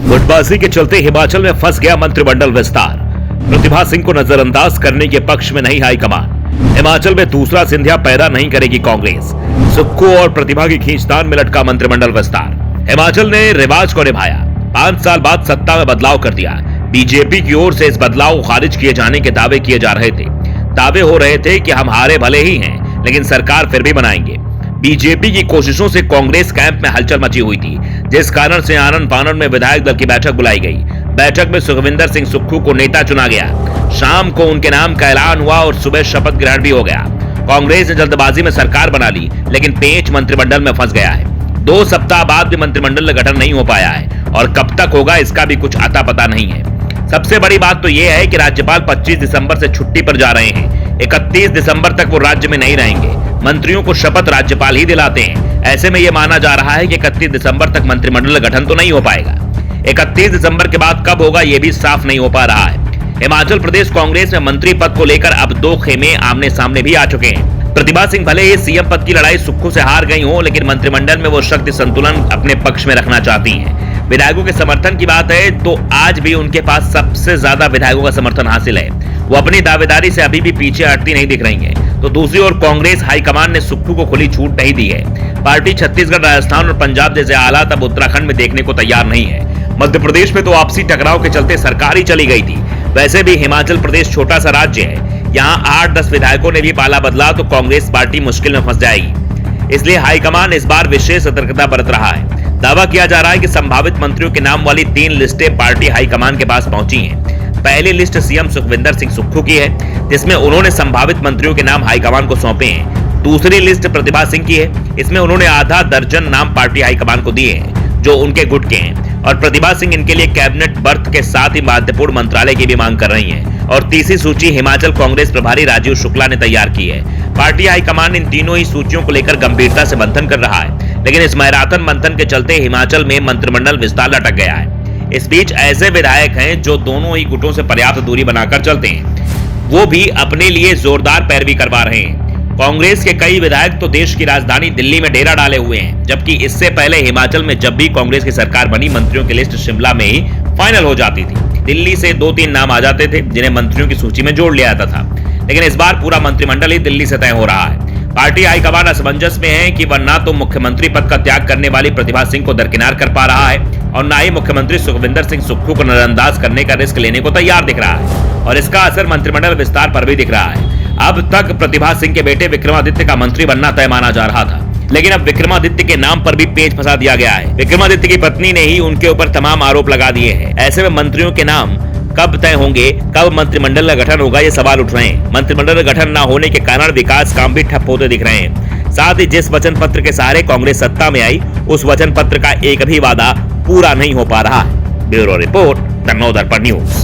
गुटबाजी के चलते हिमाचल में फंस गया मंत्रिमंडल विस्तार। प्रतिभा सिंह को नजरअंदाज करने के पक्ष में नहीं हाईकमान। हिमाचल में दूसरा सिंधिया पैदा नहीं करेगी कांग्रेस। सुक्खू और प्रतिभा की खींचतान में लटका मंत्रिमंडल विस्तार। हिमाचल ने रिवाज को निभाया, 5 साल बाद सत्ता में बदलाव कर दिया। बीजेपी की ओर से इस बदलाव को खारिज किए जाने के दावे किए जा रहे थे। दावे हो रहे थे कि हम हारे भले ही हैं, लेकिन सरकार फिर भी बनाएंगे। बीजेपी की कोशिशों से कांग्रेस कैंप में हलचल मची हुई थी, जिस कारण से आनन फानन में विधायक दल की बैठक बुलाई गई। बैठक में सुखविंदर सिंह सुक्खू को नेता चुना गया। शाम को उनके नाम का ऐलान हुआ और सुबह शपथ ग्रहण भी हो गया। कांग्रेस ने जल्दबाजी में सरकार बना ली, लेकिन पेंच मंत्रिमंडल में फंस गया है। 2 सप्ताह बाद भी मंत्रिमंडल का गठन नहीं हो पाया है और कब तक होगा इसका भी कुछ अता पता नहीं है। सबसे बड़ी बात तो यह है कि राज्यपाल 25 दिसंबर से छुट्टी पर जा रहे हैं। 31 दिसंबर तक वो राज्य में नहीं रहेंगे। मंत्रियों को शपथ राज्यपाल ही दिलाते हैं। ऐसे में यह माना जा रहा है कि 31 दिसंबर तक मंत्रिमंडल गठन तो नहीं हो पाएगा। 31 दिसंबर के बाद कब होगा यह भी साफ नहीं हो पा रहा है। हिमाचल प्रदेश कांग्रेस में मंत्री पद को लेकर अब 2 खेमे आमने सामने भी आ चुके हैं। प्रतिभा सिंह भले ही सीएम पद की लड़ाई सुक्खू से हार गई हो, लेकिन मंत्रिमंडल में वो शक्ति संतुलन अपने पक्ष में रखना चाहती हैं। विधायकों के समर्थन की बात है तो आज भी उनके पास सबसे ज्यादा विधायकों का समर्थन हासिल है। वो अपनी दावेदारी से अभी भी पीछे हटती नहीं दिख रही है। तो दूसरी ओर कांग्रेस हाईकमान ने सुक्खू को खुली छूट नहीं दी है। पार्टी छत्तीसगढ़, राजस्थान और पंजाब जैसे हालात अब उत्तराखंड में देखने को तैयार नहीं है। मध्य प्रदेश में तो आपसी टकराव के चलते सरकार ही चली गई थी। वैसे भी हिमाचल प्रदेश छोटा सा राज्य है। यहाँ 8-10 विधायकों ने भी पाला बदला तो कांग्रेस पार्टी मुश्किल में फंस जाएगी। इसलिए हाईकमान इस बार विशेष सतर्कता बरत रहा है। दावा किया जा रहा है कि संभावित मंत्रियों के नाम वाली 3 लिस्टें पार्टी हाईकमान के पास पहुंची हैं। पहली लिस्ट सीएम सुखविंदर सिंह सुक्खू की है, जिसमें उन्होंने संभावित मंत्रियों के नाम हाईकमान को सौंपे हैं। दूसरी लिस्ट प्रतिभा सिंह की है, इसमें उन्होंने आधा दर्जन नाम पार्टी हाईकमान को दिए हैं, जो उनके गुट के हैं। और प्रतिभा सिंह इनके लिए कैबिनेट बर्थ के साथ ही महत्वपूर्ण मंत्रालय की भी मांग कर रही हैं। और तीसरी सूची हिमाचल कांग्रेस प्रभारी राजीव शुक्ला ने तैयार की है। पार्टी हाईकमान इन तीनों ही सूचियों को लेकर गंभीरता से मंथन कर रहा है, लेकिन इस मैराथन मंथन के चलते हिमाचल में मंत्रिमंडल विस्तार लटक गया है। इस बीच ऐसे विधायक हैं जो दोनों ही गुटों से पर्याप्त दूरी बनाकर चलते हैं, वो भी अपने लिए जोरदार पैरवी करवा रहे हैं। कांग्रेस के कई विधायक तो देश की राजधानी दिल्ली में डेरा डाले हुए हैं, जबकि इससे पहले हिमाचल में जब भी कांग्रेस की सरकार बनी, मंत्रियों की लिस्ट शिमला में ही फाइनल हो जाती थी। दिल्ली से 2-3 नाम आ जाते थे, जिन्हें मंत्रियों की सूची में जोड़ लिया जाता था। लेकिन इस बार पूरा मंत्रिमंडल ही दिल्ली से तय हो रहा है। पार्टी हाईकमान असमंजस में है कि वह ना तो मुख्यमंत्री पद का त्याग करने वाली प्रतिभा सिंह को दरकिनार कर पा रहा है और ना ही मुख्यमंत्री सुखविंदर सिंह सुक्खू को नजरअंदाज करने का रिस्क लेने को तैयार दिख रहा है। और इसका असर मंत्रिमंडल विस्तार पर भी दिख रहा है। अब तक प्रतिभा सिंह के बेटे विक्रमादित्य का मंत्री बनना तय माना जा रहा था, लेकिन अब विक्रमादित्य के नाम पर भी पेच फंसा दिया गया है। विक्रमादित्य की पत्नी ने ही उनके ऊपर तमाम आरोप लगा दिए हैं। ऐसे में मंत्रियों के नाम कब तय होंगे, कब मंत्रिमंडल का गठन होगा, ये सवाल उठ रहे हैं। मंत्रिमंडल का गठन न होने के कारण विकास काम भी ठप होते दिख रहे हैं। साथ ही जिस वचन पत्र के सहारे कांग्रेस सत्ता में आई, उस वचन पत्र का एक भी वादा पूरा नहीं हो पा रहा है। Bureau report, the Navdarpan news.